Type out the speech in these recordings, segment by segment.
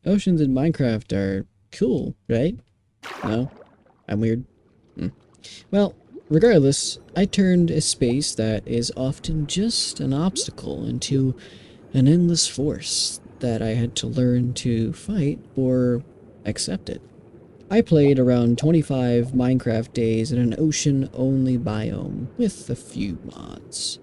Oceans in Minecraft are cool, right? No? I'm weird? Hmm. Well, regardless, I turned a space that is often just an obstacle into an endless force that I had to learn to fight or accept it. I played around 25 Minecraft days in an ocean-only biome with a few mods.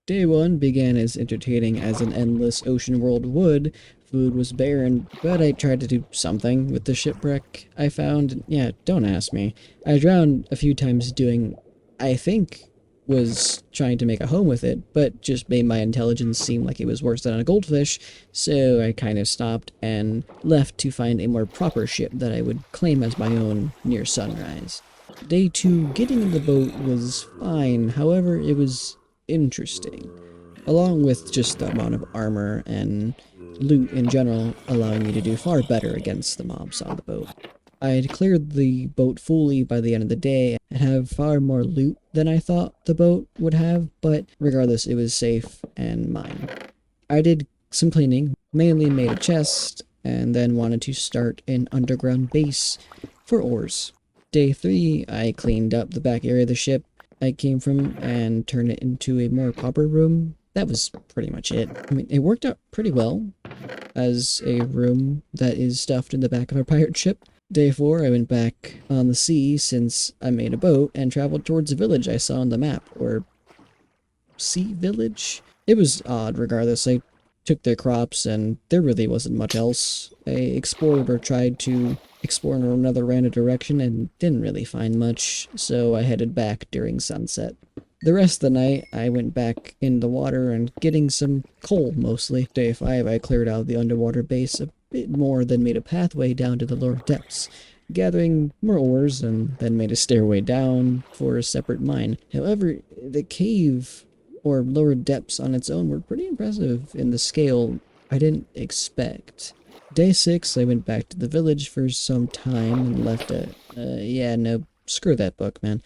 Day 1 began as entertaining as an endless ocean world would. Food was barren, but I tried to do something with the shipwreck I found. Yeah, don't ask me. I drowned a few times doing, I think, was trying to make a home with it, but just made my intelligence seem like it was worse than a goldfish, so I kind of stopped and left to find a more proper ship that I would claim as my own near sunrise. Day 2, getting in the boat was fine, however, it was interesting, along with just the amount of armor and loot in general, allowing me to do far better against the mobs on the boat. I had cleared the boat fully by the end of the day and have far more loot than I thought the boat would have, but regardless, it was safe and mine. I did some cleaning, mainly made a chest, and then wanted to start an underground base for ores. Day 3, I cleaned up the back area of the ship I came from and turned it into a more proper room. That was pretty much it. I mean, it worked out pretty well as a room that is stuffed in the back of a pirate ship. Day 4, I went back on the sea since I made a boat and traveled towards a village I saw on the map, or sea village? It was odd regardless. I took their crops and there really wasn't much else. I explored or tried to explore in another random direction and didn't really find much, so I headed back during sunset. The rest of the night, I went back in the water and getting some coal mostly. Day 5, I cleared out the underwater base a bit more than made a pathway down to the lower depths, gathering more ores and then made a stairway down for a separate mine. However, the cave or lower depths on its own were pretty impressive in the scale I didn't expect. Day 6, I went back to the village for some time and left a, yeah, no, screw that book, man.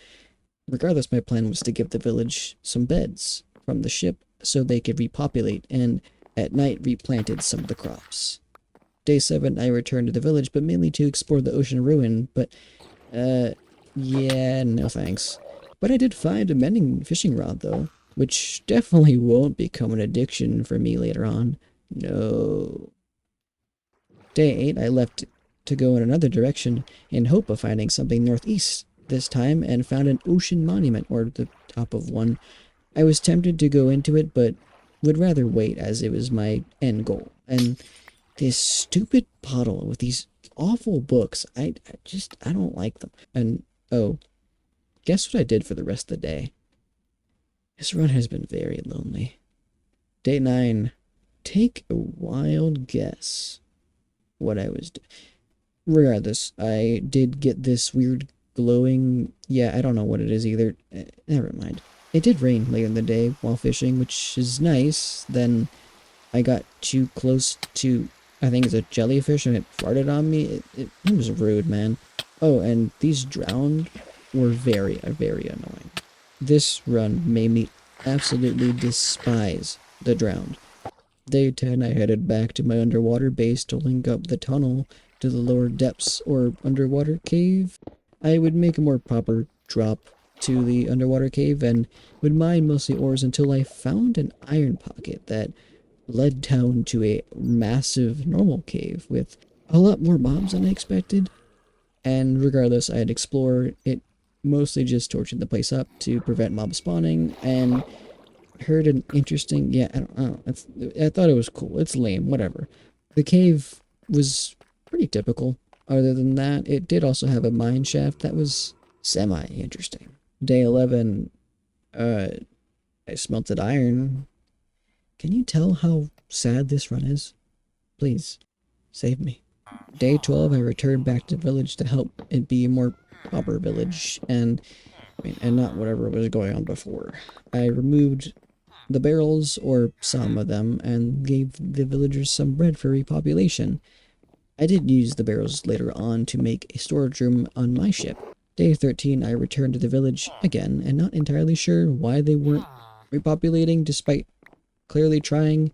Regardless, my plan was to give the village some beds from the ship so they could repopulate, and at night replanted some of the crops. Day 7, I returned to the village, but mainly to explore the ocean ruin, but, yeah, no thanks. But I did find a mending fishing rod, though, which definitely won't become an addiction for me later on. No. Day 8, I left to go in another direction in hope of finding something northeast this time and found an ocean monument, or the top of one. I was tempted to go into it, but would rather wait as it was my end goal. And this stupid bottle with these awful books, I don't like them. And, oh, guess what I did for the rest of the day? This run has been very lonely. Day 9. Take a wild guess what I was doing. Regardless, I did get this weird glowing, yeah, I don't know what it is either. Never mind. It did rain later in the day while fishing, which is nice. Then I got too close to, I think it's a jellyfish, and it farted on me. It was rude, man. Oh, and these drowned were very annoying. This run made me absolutely despise the drowned. Day 10, I headed back to my underwater base to link up the tunnel to the lower depths or underwater cave. I would make a more proper drop to the underwater cave and would mine mostly ores until I found an iron pocket that led down to a massive normal cave with a lot more mobs than I expected. And regardless, I'd explore it, mostly just torching the place up to prevent mob spawning, and heard an interesting, yeah, I don't know, I thought it was cool. It's lame, whatever. The cave was pretty typical. Other than that, it did also have a mine shaft that was semi-interesting. Day 11, uh, I smelted iron. Can you tell how sad this run is? Please, save me. Day 12, I returned back to the village to help it be a more proper village, and I mean, and not whatever was going on before. I removed the barrels, or some of them, and gave the villagers some bread for repopulation. I did use the barrels later on to make a storage room on my ship. Day 13, I returned to the village again, and not entirely sure why they weren't repopulating despite clearly trying.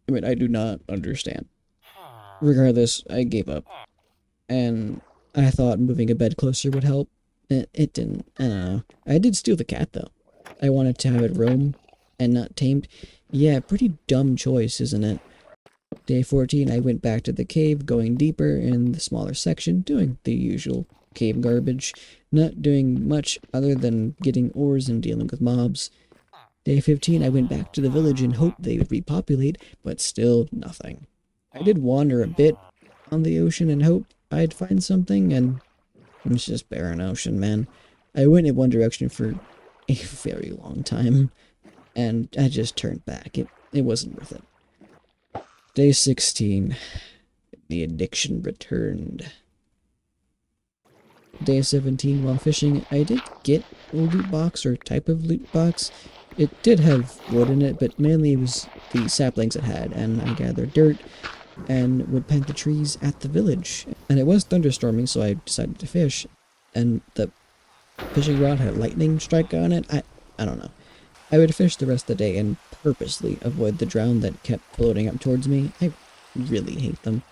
I mean, I do not understand. Regardless, I gave up, and I thought moving a bed closer would help. It didn't. I don't know. I did steal the cat, though. I wanted to have it roam and not tamed. Yeah, pretty dumb choice, isn't it? Day 14, I went back to the cave, going deeper in the smaller section, doing the usual cave garbage, not doing much other than getting ores and dealing with mobs. Day 15, I went back to the village in hope they would repopulate, but still nothing. I did wander a bit on the ocean and hope I'd find something, and it's just barren ocean, man. I went in one direction for a very long time, and I just turned back. It wasn't worth it. Day 16. The addiction returned. Day 17, while fishing, I did get a loot box or type of loot box. It did have wood in it, but mainly it was the saplings it had, and I gathered dirt and would plant the trees at the village. And it was thunderstorming, so I decided to fish, and the fishing rod had a lightning strike on it. I don't know. I would fish the rest of the day and purposely avoid the drown that kept floating up towards me. I really hate them.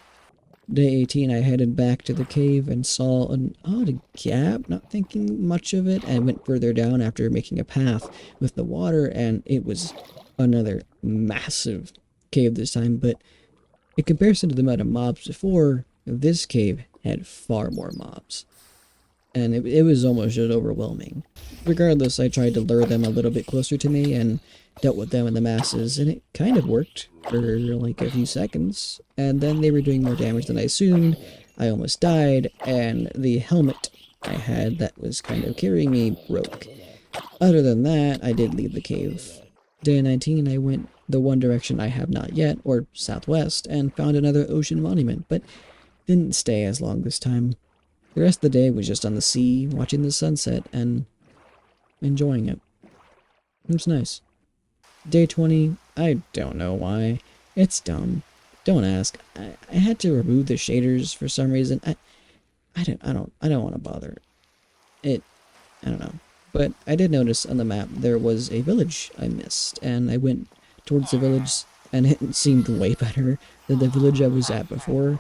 Day 18, I headed back to the cave and saw an odd gap, not thinking much of it, and went further down after making a path with the water, and it was another massive cave this time, but in comparison to the amount of mobs before, this cave had far more mobs. And it was almost just overwhelming. Regardless, I tried to lure them a little bit closer to me and dealt with them in the masses, and it kind of worked for like a few seconds. And then they were doing more damage than I assumed. I almost died, and the helmet I had that was kind of carrying me broke. Other than that, I did leave the cave. Day 19, I went the one direction I have not yet, or southwest, and found another ocean monument, but didn't stay as long this time. The rest of the day was just on the sea, watching the sunset, and enjoying it. It was nice. Day 20, I don't know why. It's dumb. Don't ask. I had to remove the shaders for some reason. I don't want to bother. I don't know. But I did notice on the map there was a village I missed, and I went towards the village, and it seemed way better than the village I was at before.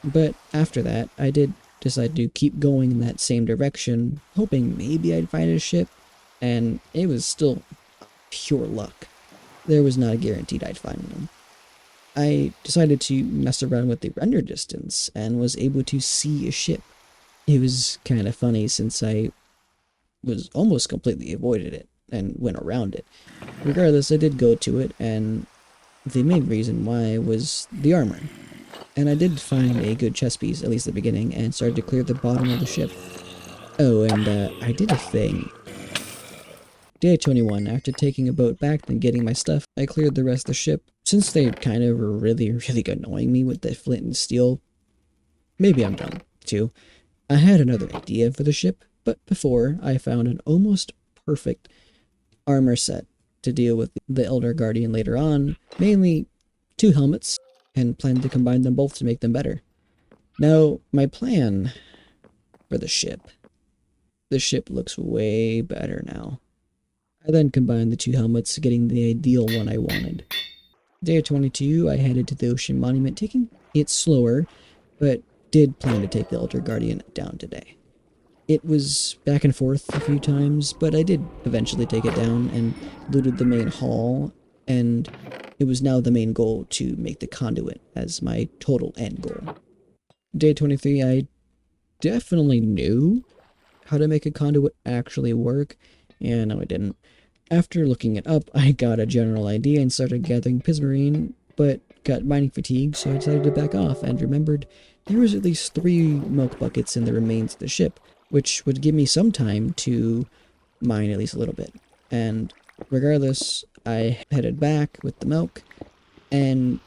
But after that, I did decide to keep going in that same direction, hoping maybe I'd find a ship, and it was still pure luck. There was not a guaranteed I'd find one. I decided to mess around with the render distance and was able to see a ship. It was kind of funny since I was almost completely avoided it and went around it. Regardless, I did go to it, and the main reason why was the armor. And I did find a good chest piece, at least at the beginning, and started to clear the bottom of the ship. Oh, and I did a thing. Day 21, after taking a boat back and getting my stuff, I cleared the rest of the ship. Since they kind of were really annoying me with the flint and steel, maybe I'm done, too. I had another idea for the ship, but before, I found an almost perfect armor set to deal with the Elder Guardian later on, mainly 2 helmets, and planned to combine them both to make them better. Now, my plan for the ship looks way better now. I then combined the 2 helmets, getting the ideal one I wanted. Day 22, I headed to the Ocean Monument, taking it slower, but did plan to take the Elder Guardian down today. It was back and forth a few times, but I did eventually take it down and looted the main hall, and it was now the main goal to make the conduit as my total end goal. Day 23, I definitely knew how to make a conduit actually work, and no, I didn't. After looking it up, I got a general idea and started gathering pismarine, but got mining fatigue, so I decided to back off and remembered there was at least 3 milk buckets in the remains of the ship, which would give me some time to mine at least a little bit. And regardless, I headed back with the milk, and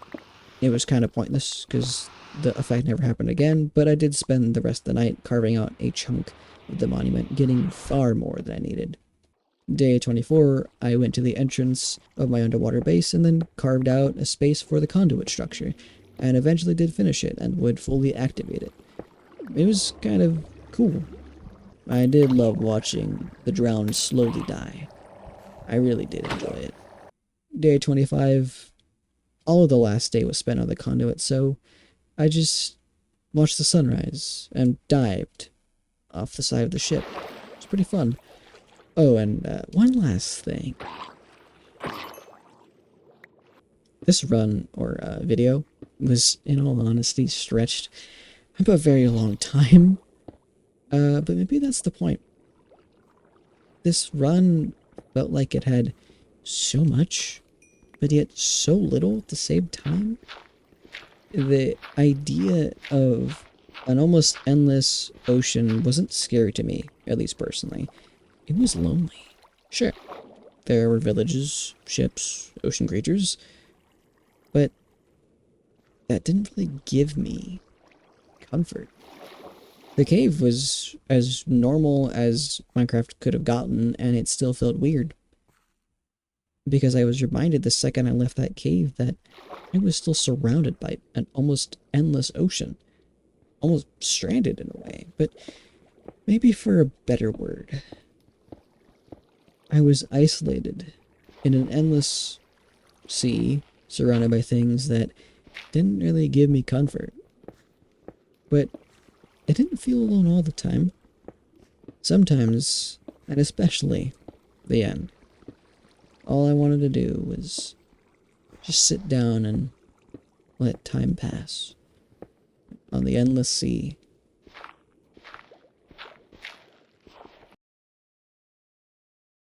it was kind of pointless because the effect never happened again, but I did spend the rest of the night carving out a chunk of the monument, getting far more than I needed. Day 24, I went to the entrance of my underwater base and then carved out a space for the conduit structure, and eventually did finish it and would fully activate it. It was kind of cool. I did love watching the drowned slowly die. I really did enjoy it. Day 25, all of the last day was spent on the conduit, so I just watched the sunrise and dived off the side of the ship. It's pretty fun. Oh, and one last thing. This run, or video, was, in all honesty, stretched up a very long time. But maybe that's the point. This run felt like it had so much, but yet so little at the same time. The idea of an almost endless ocean wasn't scary to me, at least personally. It was lonely. Sure, there were villages, ships, ocean creatures, but that didn't really give me comfort. The cave was as normal as Minecraft could have gotten, and it still felt weird. Because I was reminded the second I left that cave that I was still surrounded by an almost endless ocean. Almost stranded in a way, but maybe for a better word. I was isolated in an endless sea, surrounded by things that didn't really give me comfort. But I didn't feel alone all the time. Sometimes, and especially the end, all I wanted to do was just sit down and let time pass on the endless sea